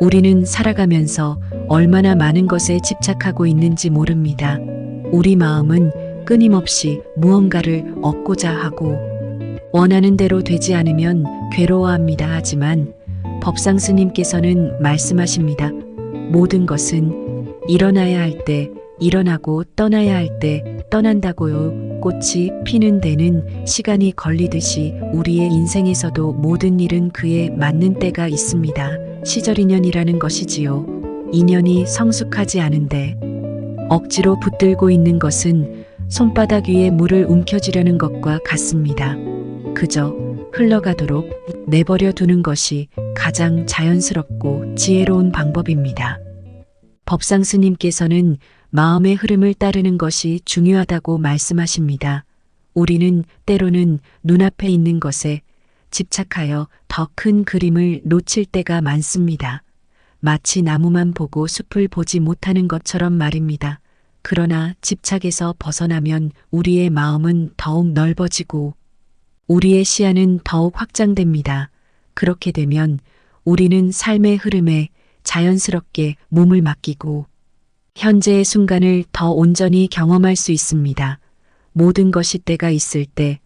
우리는 살아가면서 얼마나 많은 것에 집착하고 있는지 모릅니다. 우리 마음은 끊임없이 무언가를 얻고자 하고 원하는 대로 되지 않으면 괴로워합니다. 하지만 법상 스님께서는 말씀하십니다. 모든 것은 일어나야 할 때 일어나고 떠나야 할 때 떠난다고요. 꽃이 피는 데는 시간이 걸리듯이 우리의 인생에서도 모든 일은 그에 맞는 때가 있습니다. 시절인연이라는 것이지요. 인연이 성숙하지 않은데 억지로 붙들고 있는 것은 손바닥 위에 물을 움켜쥐려는 것과 같습니다. 그저 흘러가도록 내버려 두는 것이 가장 자연스럽고 지혜로운 방법입니다. 법상 스님께서는 마음의 흐름을 따르는 것이 중요하다고 말씀하십니다. 우리는 때로는 눈앞에 있는 것에 집착하여 더 큰 그림을 놓칠 때가 많습니다. 마치 나무만 보고 숲을 보지 못하는 것처럼 말입니다. 그러나 집착에서 벗어나면 우리의 마음은 더욱 넓어지고 우리의 시야는 더욱 확장됩니다. 그렇게 되면 우리는 삶의 흐름에 자연스럽게 몸을 맡기고 현재의 순간을 더 온전히 경험할 수 있습니다. 모든 것이 때가 있을 때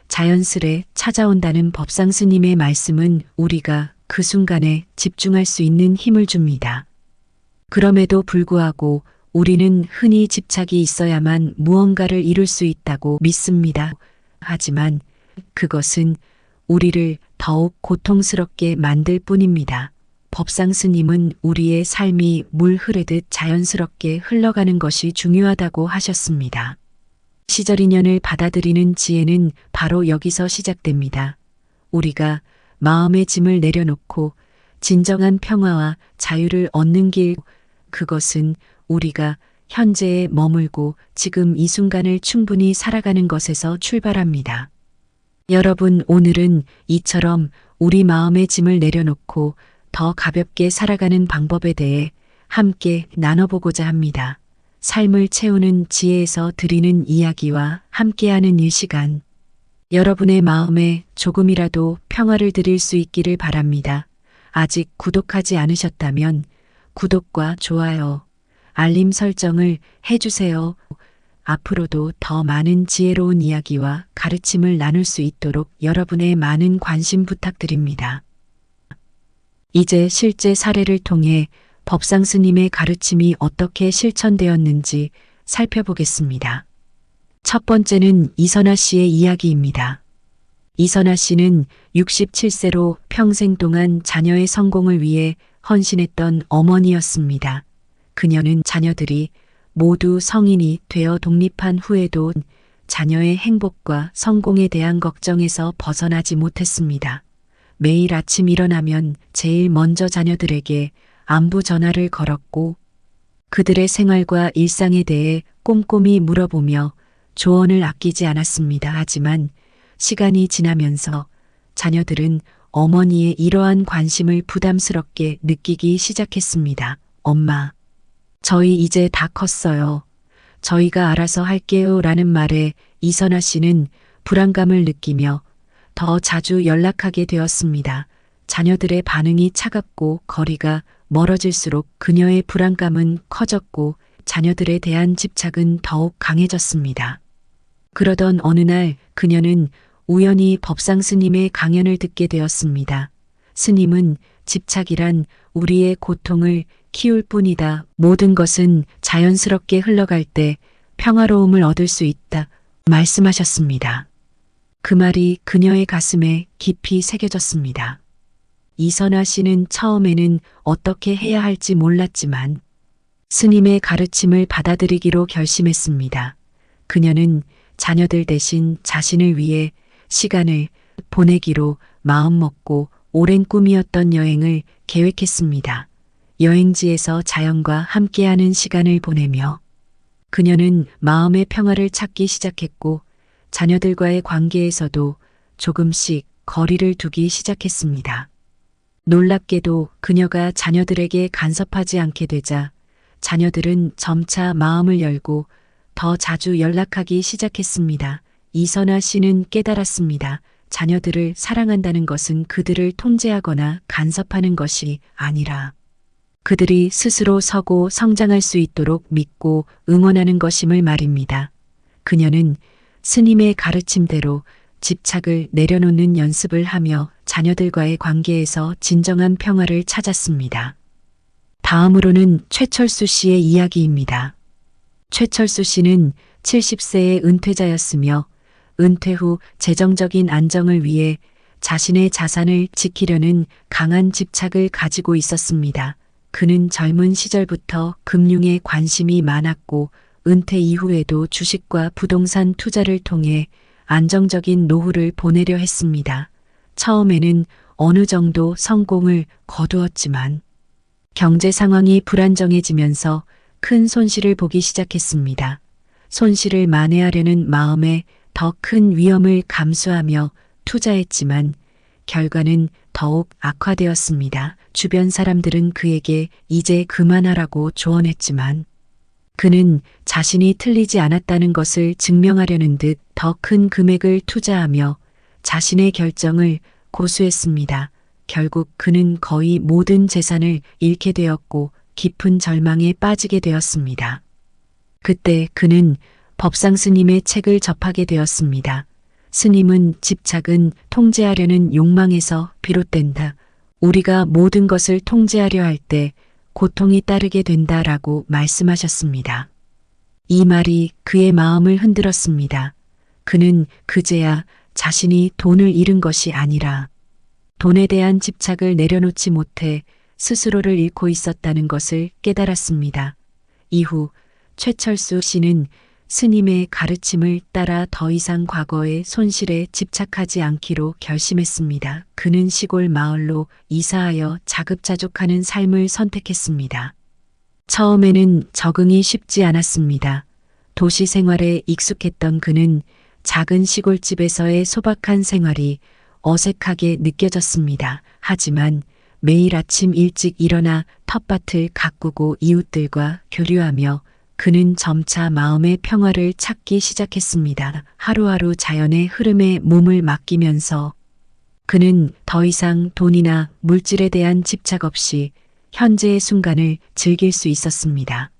자연스레 찾아온다는 법상 스님의 말씀은 우리가 그 순간에 집중할 수 있는 힘을 줍니다. 그럼에도 불구하고 우리는 흔히 집착이 있어야만 무언가를 이룰 수 있다고 믿습니다. 하지만 그것은 우리를 더욱 고통스럽게 만들 뿐입니다. 법상 스님은 우리의 삶이 물 흐르듯 자연스럽게 흘러가는 것이 중요하다고 하셨습니다. 시절인연을 받아들이는 지혜는 바로 여기서 시작됩니다. 우리가 마음의 짐을 내려놓고 진정한 평화와 자유를 얻는 길, 그것은 우리가 현재에 머물고 지금 이 순간을 충분히 살아가는 것에서 출발합니다. 여러분, 오늘은 이처럼 우리 마음의 짐을 내려놓고 더 가볍게 살아가는 방법에 대해 함께 나눠보고자 합니다. 삶을 채우는 지혜에서 드리는 이야기와 함께하는 이 시간, 여러분의 마음에 조금이라도 평화를 드릴 수 있기를 바랍니다. 아직 구독하지 않으셨다면 구독과 좋아요, 알림 설정을 해주세요. 앞으로도 더 많은 지혜로운 이야기와 가르침을 나눌 수 있도록 여러분의 많은 관심 부탁드립니다. 이제 실제 사례를 통해 법상 스님의 가르침이 어떻게 실천되었는지 살펴보겠습니다. 첫 번째는 이선아 씨의 이야기입니다. 이선아 씨는 67세로 평생 동안 자녀의 성공을 위해 헌신했던 어머니였습니다. 그녀는 자녀들이 모두 성인이 되어 독립한 후에도 자녀의 행복과 성공에 대한 걱정에서 벗어나지 못했습니다. 매일 아침 일어나면 제일 먼저 자녀들에게 안부 전화를 걸었고 그들의 생활과 일상에 대해 꼼꼼히 물어보며 조언을 아끼지 않았습니다. 하지만 시간이 지나면서 자녀들은 어머니의 이러한 관심을 부담스럽게 느끼기 시작했습니다. 엄마, 저희 이제 다 컸어요. 저희가 알아서 할게요. 라는 말에 이선아 씨는 불안감을 느끼며 더 자주 연락하게 되었습니다. 자녀들의 반응이 차갑고 거리가 멀어질수록 그녀의 불안감은 커졌고 자녀들에 대한 집착은 더욱 강해졌습니다. 그러던 어느 날 그녀는 우연히 법상 스님의 강연을 듣게 되었습니다. 스님은 집착이란 우리의 고통을 키울 뿐이다. 모든 것은 자연스럽게 흘러갈 때 평화로움을 얻을 수 있다. 말씀하셨습니다. 그 말이 그녀의 가슴에 깊이 새겨졌습니다. 이선아 씨는 처음에는 어떻게 해야 할지 몰랐지만 스님의 가르침을 받아들이기로 결심했습니다. 그녀는 자녀들 대신 자신을 위해 시간을 보내기로 마음먹고 오랜 꿈이었던 여행을 계획했습니다. 여행지에서 자연과 함께하는 시간을 보내며 그녀는 마음의 평화를 찾기 시작했고 자녀들과의 관계에서도 조금씩 거리를 두기 시작했습니다. 놀랍게도 그녀가 자녀들에게 간섭하지 않게 되자 자녀들은 점차 마음을 열고 더 자주 연락하기 시작했습니다. 이선아 씨는 깨달았습니다. 자녀들을 사랑한다는 것은 그들을 통제하거나 간섭하는 것이 아니라 그들이 스스로 서고 성장할 수 있도록 믿고 응원하는 것임을 말입니다. 그녀는 스님의 가르침대로 집착을 내려놓는 연습을 하며 자녀들과의 관계에서 진정한 평화를 찾았습니다. 다음으로는 최철수 씨의 이야기입니다. 최철수 씨는 70세의 은퇴자였으며 은퇴 후 재정적인 안정을 위해 자신의 자산을 지키려는 강한 집착을 가지고 있었습니다. 그는 젊은 시절부터 금융에 관심이 많았고 은퇴 이후에도 주식과 부동산 투자를 통해 안정적인 노후를 보내려 했습니다. 처음에는 어느 정도 성공을 거두었지만 경제 상황이 불안정해지면서 큰 손실을 보기 시작했습니다. 손실을 만회하려는 마음에 더 큰 위험을 감수하며 투자했지만 결과는 더욱 악화되었습니다. 주변 사람들은 그에게 이제 그만하라고 조언했지만 그는 자신이 틀리지 않았다는 것을 증명하려는 듯 더 큰 금액을 투자하며 자신의 결정을 고수했습니다. 결국 그는 거의 모든 재산을 잃게 되었고 깊은 절망에 빠지게 되었습니다. 그때 그는 법상 스님의 책을 접하게 되었습니다. 스님은 집착은 통제하려는 욕망에서 비롯된다. 우리가 모든 것을 통제하려 할 때 고통이 따르게 된다라고 말씀하셨습니다. 이 말이 그의 마음을 흔들었습니다. 그는 그제야 자신이 돈을 잃은 것이 아니라 돈에 대한 집착을 내려놓지 못해 스스로를 잃고 있었다는 것을 깨달았습니다. 이후 최철수 씨는 스님의 가르침을 따라 더 이상 과거의 손실에 집착하지 않기로 결심했습니다. 그는 시골 마을로 이사하여 자급자족하는 삶을 선택했습니다. 처음에는 적응이 쉽지 않았습니다. 도시 생활에 익숙했던 그는 작은 시골집에서의 소박한 생활이 어색하게 느껴졌습니다. 하지만 매일 아침 일찍 일어나 텃밭을 가꾸고 이웃들과 교류하며 그는 점차 마음의 평화를 찾기 시작했습니다. 하루하루 자연의 흐름에 몸을 맡기면서 그는 더 이상 돈이나 물질에 대한 집착 없이 현재의 순간을 즐길 수 있었습니다.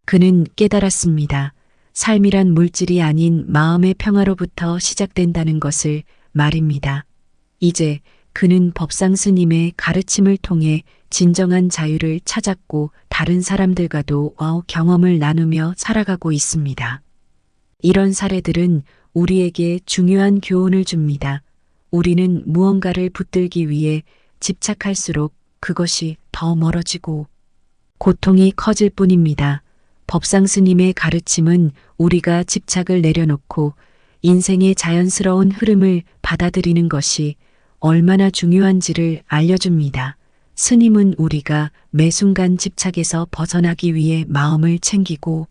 그는 깨달았습니다. 삶이란 물질이 아닌 마음의 평화로부터 시작된다는 것을 말입니다. 이제 그는 법상 스님의 가르침을 통해 진정한 자유를 찾았고 다른 사람들과도 경험을 나누며 살아가고 있습니다. 이런 사례들은 우리에게 중요한 교훈을 줍니다. 우리는 무언가를 붙들기 위해 집착할수록 그것이 더 멀어지고 고통이 커질 뿐입니다. 법상 스님의 가르침은 우리가 집착을 내려놓고 인생의 자연스러운 흐름을 받아들이는 것이 얼마나 중요한지를 알려줍니다. 스님은 우리가 매 순간 집착에서 벗어나기 위해 마음을 챙기고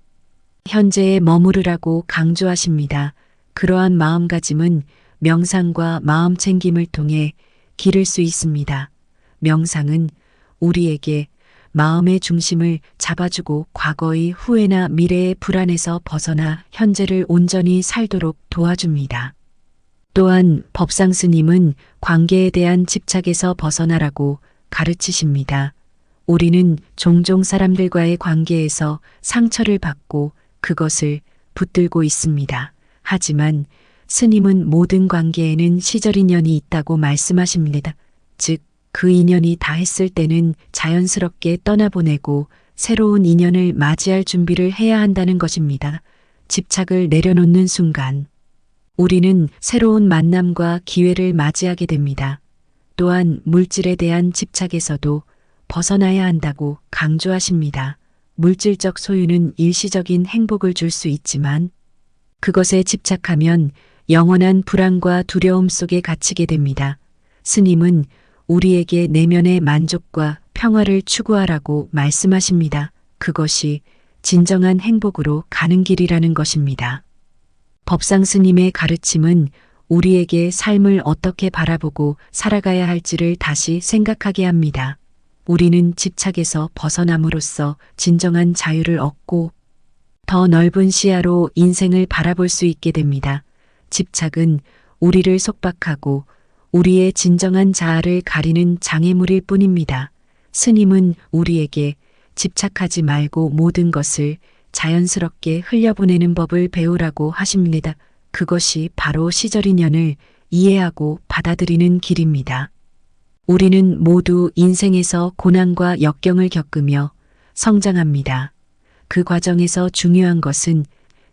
현재에 머무르라고 강조하십니다. 그러한 마음가짐은 명상과 마음 챙김을 통해 기를 수 있습니다. 명상은 우리에게 마음의 중심을 잡아주고 과거의 후회나 미래의 불안에서 벗어나 현재를 온전히 살도록 도와줍니다. 또한 법상 스님은 관계에 대한 집착에서 벗어나라고 가르치십니다. 우리는 종종 사람들과의 관계에서 상처를 받고 그것을 붙들고 있습니다. 하지만 스님은 모든 관계에는 시절 인연이 있다고 말씀하십니다. 즉, 그 인연이 다했을 때는 자연스럽게 떠나보내고 새로운 인연을 맞이할 준비를 해야 한다는 것입니다. 집착을 내려놓는 순간 우리는 새로운 만남과 기회를 맞이하게 됩니다. 또한 물질에 대한 집착에서도 벗어나야 한다고 강조하십니다. 물질적 소유는 일시적인 행복을 줄 수 있지만 그것에 집착하면 영원한 불안과 두려움 속에 갇히게 됩니다. 스님은 우리에게 내면의 만족과 평화를 추구하라고 말씀하십니다. 그것이 진정한 행복으로 가는 길이라는 것입니다. 법상 스님의 가르침은 우리에게 삶을 어떻게 바라보고 살아가야 할지를 다시 생각하게 합니다. 우리는 집착에서 벗어남으로써 진정한 자유를 얻고 더 넓은 시야로 인생을 바라볼 수 있게 됩니다. 집착은 우리를 속박하고 우리의 진정한 자아를 가리는 장애물일 뿐입니다. 스님은 우리에게 집착하지 말고 모든 것을 자연스럽게 흘려보내는 법을 배우라고 하십니다. 그것이 바로 시절인연을 이해하고 받아들이는 길입니다. 우리는 모두 인생에서 고난과 역경을 겪으며 성장합니다. 그 과정에서 중요한 것은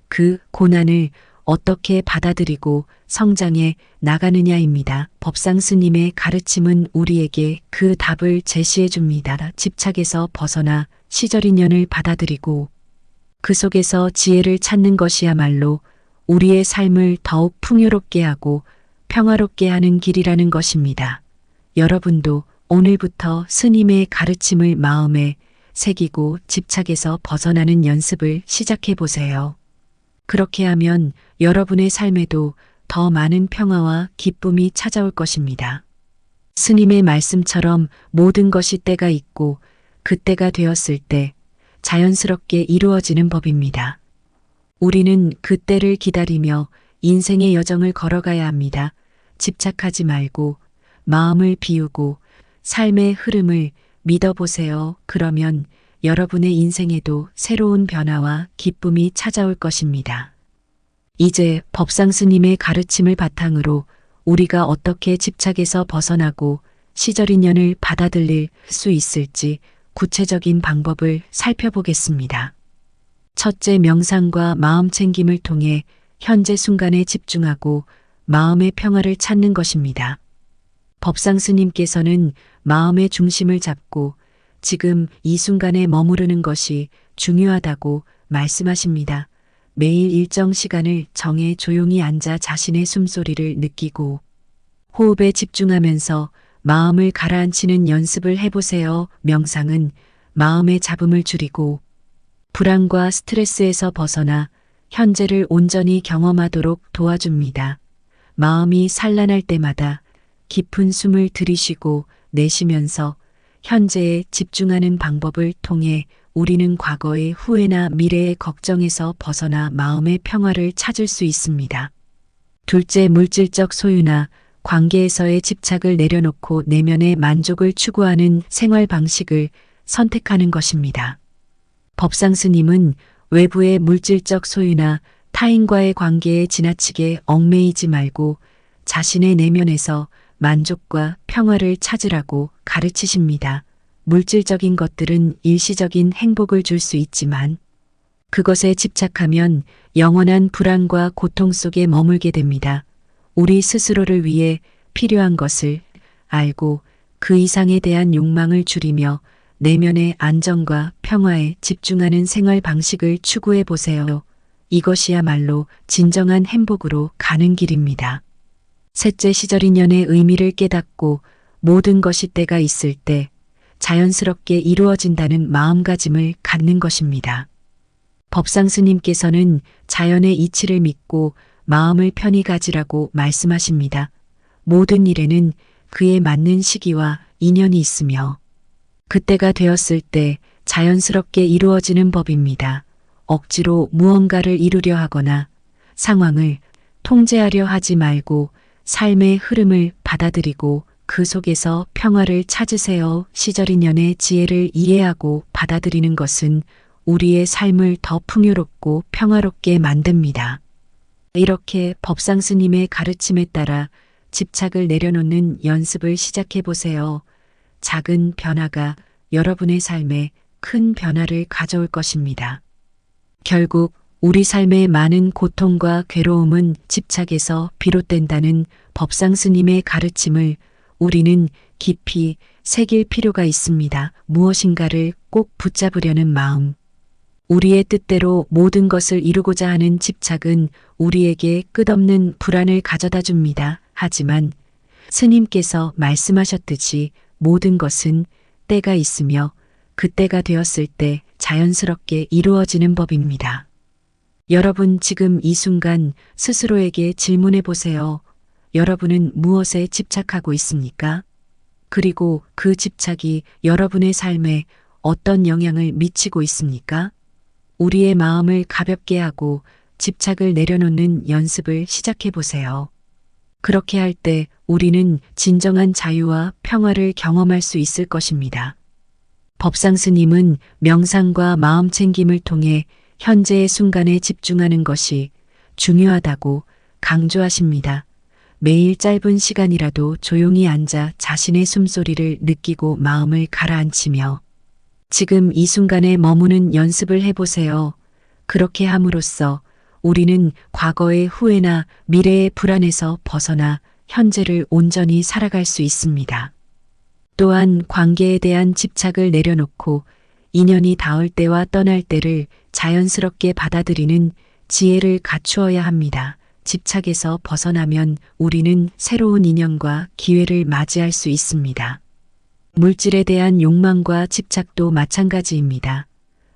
그 고난을 어떻게 받아들이고 성장해 나가느냐입니다. 법상 스님의 가르침은 우리에게 그 답을 제시해 줍니다. 집착에서 벗어나 시절인연을 받아들이고 그 속에서 지혜를 찾는 것이야말로 우리의 삶을 더욱 풍요롭게 하고 평화롭게 하는 길이라는 것입니다. 여러분도 오늘부터 스님의 가르침을 마음에 새기고 집착에서 벗어나는 연습을 시작해 보세요. 그렇게 하면 여러분의 삶에도 더 많은 평화와 기쁨이 찾아올 것입니다. 스님의 말씀처럼 모든 것이 때가 있고 그 때가 되었을 때 자연스럽게 이루어지는 법입니다. 우리는 그 때를 기다리며 인생의 여정을 걸어가야 합니다. 집착하지 말고 마음을 비우고 삶의 흐름을 믿어보세요. 그러면 여러분의 인생에도 새로운 변화와 기쁨이 찾아올 것입니다. 이제 법상 스님의 가르침을 바탕으로 우리가 어떻게 집착에서 벗어나고 시절인연을 받아들일 수 있을지 구체적인 방법을 살펴보겠습니다. 첫째, 명상과 마음 챙김을 통해 현재 순간에 집중하고 마음의 평화를 찾는 것입니다. 법상 스님께서는 마음의 중심을 잡고 지금 이 순간에 머무르는 것이 중요하다고 말씀하십니다. 매일 일정 시간을 정해 조용히 앉아 자신의 숨소리를 느끼고 호흡에 집중하면서 마음을 가라앉히는 연습을 해보세요. 명상은 마음의 잡음을 줄이고 불안과 스트레스에서 벗어나 현재를 온전히 경험하도록 도와줍니다. 마음이 산란할 때마다 깊은 숨을 들이쉬고 내쉬면서 현재에 집중하는 방법을 통해 우리는 과거의 후회나 미래의 걱정에서 벗어나 마음의 평화를 찾을 수 있습니다. 둘째, 물질적 소유나 관계에서의 집착을 내려놓고 내면의 만족을 추구하는 생활 방식을 선택하는 것입니다. 법상 스님은 외부의 물질적 소유나 타인과의 관계에 지나치게 얽매이지 말고 자신의 내면에서 만족과 평화를 찾으라고 가르치십니다. 물질적인 것들은 일시적인 행복을 줄 수 있지만 그것에 집착하면 영원한 불안과 고통 속에 머물게 됩니다. 우리 스스로를 위해 필요한 것을 알고 그 이상에 대한 욕망을 줄이며 내면의 안정과 평화에 집중하는 생활 방식을 추구해 보세요. 이것이야말로 진정한 행복으로 가는 길입니다. 셋째, 시절인연의 의미를 깨닫고 모든 것이 때가 있을 때 자연스럽게 이루어진다는 마음가짐을 갖는 것입니다. 법상 스님께서는 자연의 이치를 믿고 마음을 편히 가지라고 말씀하십니다. 모든 일에는 그에 맞는 시기와 인연이 있으며 그때가 되었을 때 자연스럽게 이루어지는 법입니다. 억지로 무언가를 이루려 하거나 상황을 통제하려 하지 말고 삶의 흐름을 받아들이고 그 속에서 평화를 찾으세요. 시절인연의 지혜를 이해하고 받아들이는 것은 우리의 삶을 더 풍요롭고 평화롭게 만듭니다. 이렇게 법상 스님의 가르침에 따라 집착을 내려놓는 연습을 시작해 보세요. 작은 변화가 여러분의 삶에 큰 변화를 가져올 것입니다. 결국 우리 삶의 많은 고통과 괴로움은 집착에서 비롯된다는 법상 스님의 가르침을 우리는 깊이 새길 필요가 있습니다. 무엇인가를 꼭 붙잡으려는 마음. 우리의 뜻대로 모든 것을 이루고자 하는 집착은 우리에게 끝없는 불안을 가져다 줍니다. 하지만 스님께서 말씀하셨듯이 모든 것은 때가 있으며 그 때가 되었을 때 자연스럽게 이루어지는 법입니다. 여러분 지금 이 순간 스스로에게 질문해 보세요. 여러분은 무엇에 집착하고 있습니까? 그리고 그 집착이 여러분의 삶에 어떤 영향을 미치고 있습니까? 우리의 마음을 가볍게 하고 집착을 내려놓는 연습을 시작해 보세요. 그렇게 할 때 우리는 진정한 자유와 평화를 경험할 수 있을 것입니다. 법상 스님은 명상과 마음 챙김을 통해 현재의 순간에 집중하는 것이 중요하다고 강조하십니다. 매일 짧은 시간이라도 조용히 앉아 자신의 숨소리를 느끼고 마음을 가라앉히며 지금 이 순간에 머무는 연습을 해보세요. 그렇게 함으로써 우리는 과거의 후회나 미래의 불안에서 벗어나 현재를 온전히 살아갈 수 있습니다. 또한 관계에 대한 집착을 내려놓고 인연이 닿을 때와 떠날 때를 자연스럽게 받아들이는 지혜를 갖추어야 합니다. 집착에서 벗어나면 우리는 새로운 인연과 기회를 맞이할 수 있습니다. 물질에 대한 욕망과 집착도 마찬가지입니다.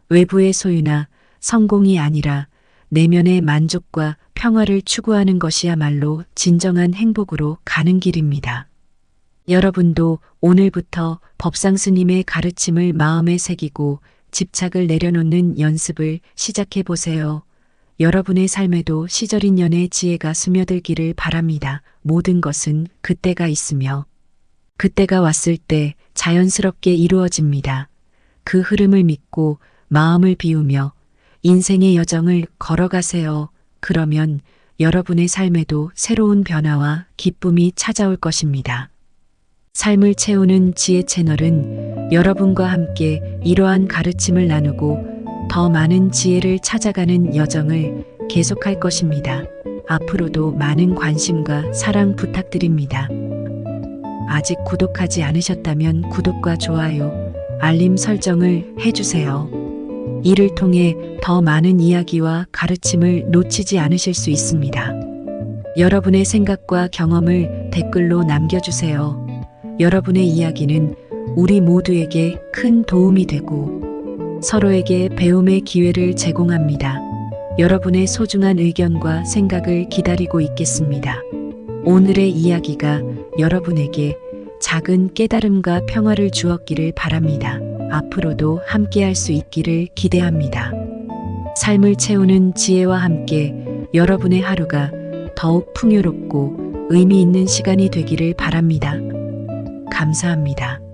외부의 소유나 성공이 아니라 내면의 만족과 평화를 추구하는 것이야말로 진정한 행복으로 가는 길입니다. 여러분도 오늘부터 법상 스님의 가르침을 마음에 새기고 집착을 내려놓는 연습을 시작해 보세요. 여러분의 삶에도 시절인연의 지혜가 스며들기를 바랍니다. 모든 것은 그때가 있으며 그때가 왔을 때 자연스럽게 이루어집니다. 그 흐름을 믿고 마음을 비우며 인생의 여정을 걸어가세요. 그러면 여러분의 삶에도 새로운 변화와 기쁨이 찾아올 것입니다. 삶을 채우는 지혜 채널은 여러분과 함께 이러한 가르침을 나누고 더 많은 지혜를 찾아가는 여정을 계속할 것입니다. 앞으로도 많은 관심과 사랑 부탁드립니다. 아직 구독하지 않으셨다면 구독과 좋아요, 알림 설정을 해주세요. 이를 통해 더 많은 이야기와 가르침을 놓치지 않으실 수 있습니다. 여러분의 생각과 경험을 댓글로 남겨주세요. 여러분의 이야기는 우리 모두에게 큰 도움이 되고 서로에게 배움의 기회를 제공합니다. 여러분의 소중한 의견과 생각을 기다리고 있겠습니다. 오늘의 이야기가 여러분에게 작은 깨달음과 평화를 주었기를 바랍니다. 앞으로도 함께할 수 있기를 기대합니다. 삶을 채우는 지혜와 함께 여러분의 하루가 더욱 풍요롭고 의미 있는 시간이 되기를 바랍니다. 감사합니다.